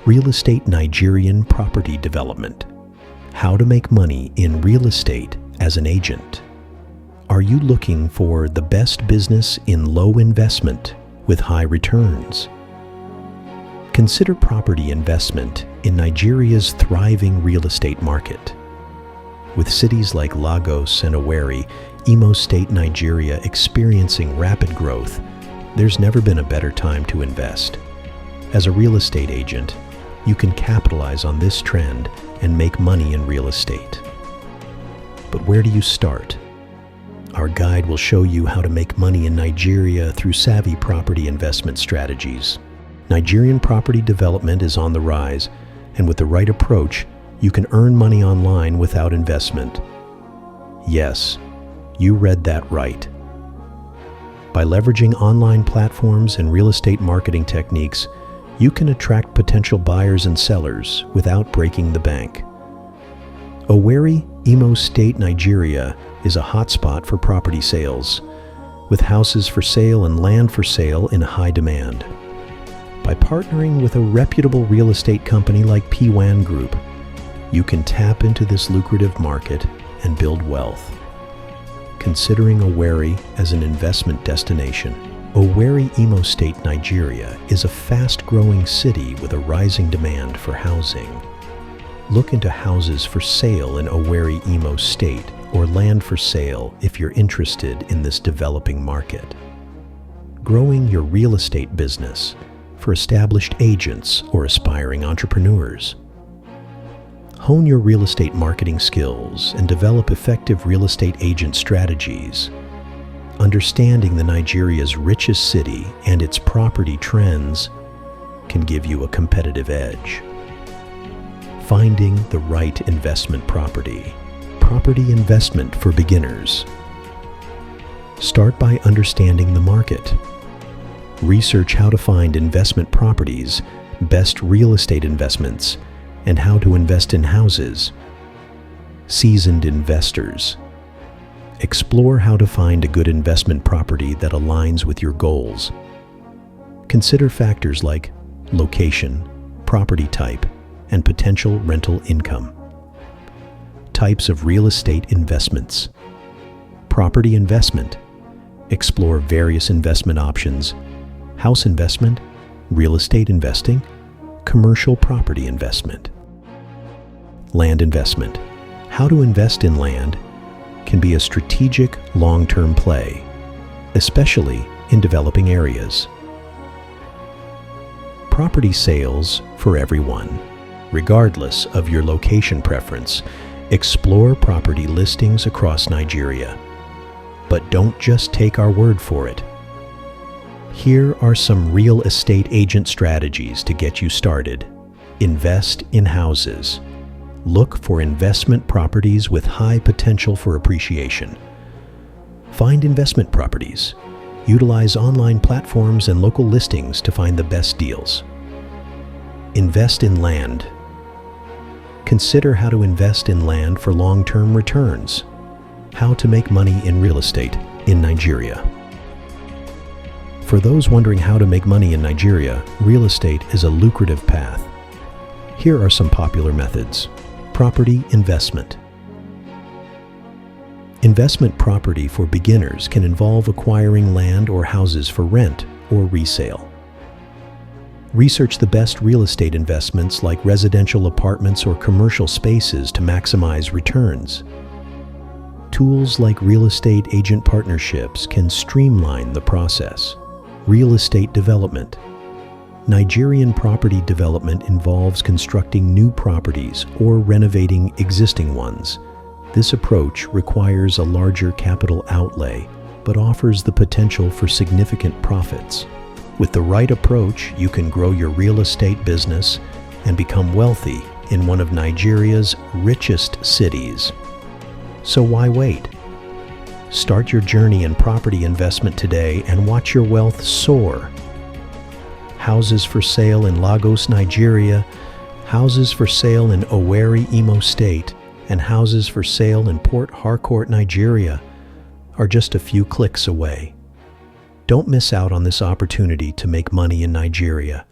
Real Estate Nigerian Property Development. How to make money in real estate as an agent. Are you looking for the best business in low investment with high returns? Consider property investment in Nigeria's thriving real estate market. With cities like Lagos and Owerri Imo State Nigeria experiencing rapid growth, there's never been a better time to invest. As a real estate agent, you can capitalize on this trend and make money in real estate. But where do you start? Our guide will show you how to make money in Nigeria through savvy property investment strategies. Nigerian property development is on the rise, and with the right approach, you can earn money online without investment. Yes, you read that right. By leveraging online platforms and real estate marketing techniques, you can attract potential buyers and sellers without breaking the bank. Owerri Imo State Nigeria is a hotspot for property sales, with houses for sale and land for sale in high demand. By partnering with a reputable real estate company like PWAN Group, you can tap into this lucrative market and build wealth. Considering Owerri as an investment destination, Owerri Imo State Nigeria is a fast-growing city with a rising demand for housing. Look into houses for sale in Owerri Imo State or land for sale if you're interested in this developing market. Growing your real estate business for established agents or aspiring entrepreneurs. Hone your real estate marketing skills and develop effective real estate agent strategies. Understanding Nigeria's richest city and its property trends can give you a competitive edge. Finding the right investment property. Property investment for beginners. Start by understanding the market. Research how to find investment properties, best real estate investments, and how to invest in houses. Seasoned investors. Explore how to find a good investment property that aligns with your goals. Consider factors like location, property type, and potential rental income. Types of real estate investments. Property investment. Explore various investment options: house investment, real estate investing, commercial property investment. Land investment. How to invest in land can be a strategic long-term play, especially in developing areas. Property sales for everyone. Regardless of your location preference, explore property listings across Nigeria. But don't just take our word for it. Here are some real estate agent strategies to get you started. Invest in houses. Look for investment properties with high potential for appreciation. Find investment properties. Utilize online platforms and local listings to find the best deals. Invest in land. Consider how to invest in land for long-term returns. How to make money in real estate in Nigeria. For those wondering how to make money in Nigeria, real estate is a lucrative path. Here are some popular methods. Property investment. Investment property for beginners can involve acquiring land or houses for rent or resale. Research the best real estate investments like residential apartments or commercial spaces to maximize returns. Tools like real estate agent partnerships can streamline the process. Real estate development. Nigerian property development involves constructing new properties or renovating existing ones. This approach requires a larger capital outlay, but offers the potential for significant profits. With the right approach, you can grow your real estate business and become wealthy in one of Nigeria's richest cities. So why wait? Start your journey in property investment today and watch your wealth soar. Houses for sale in Lagos, Nigeria, houses for sale in Owerri Imo State, and houses for sale in Port Harcourt, Nigeria are just a few clicks away. Don't miss out on this opportunity to make money in Nigeria.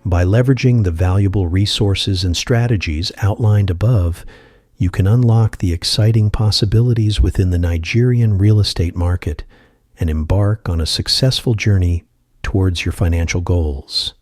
By leveraging the valuable resources and strategies outlined above, you can unlock the exciting possibilities within the Nigerian real estate market and embark on a successful journey towards your financial goals.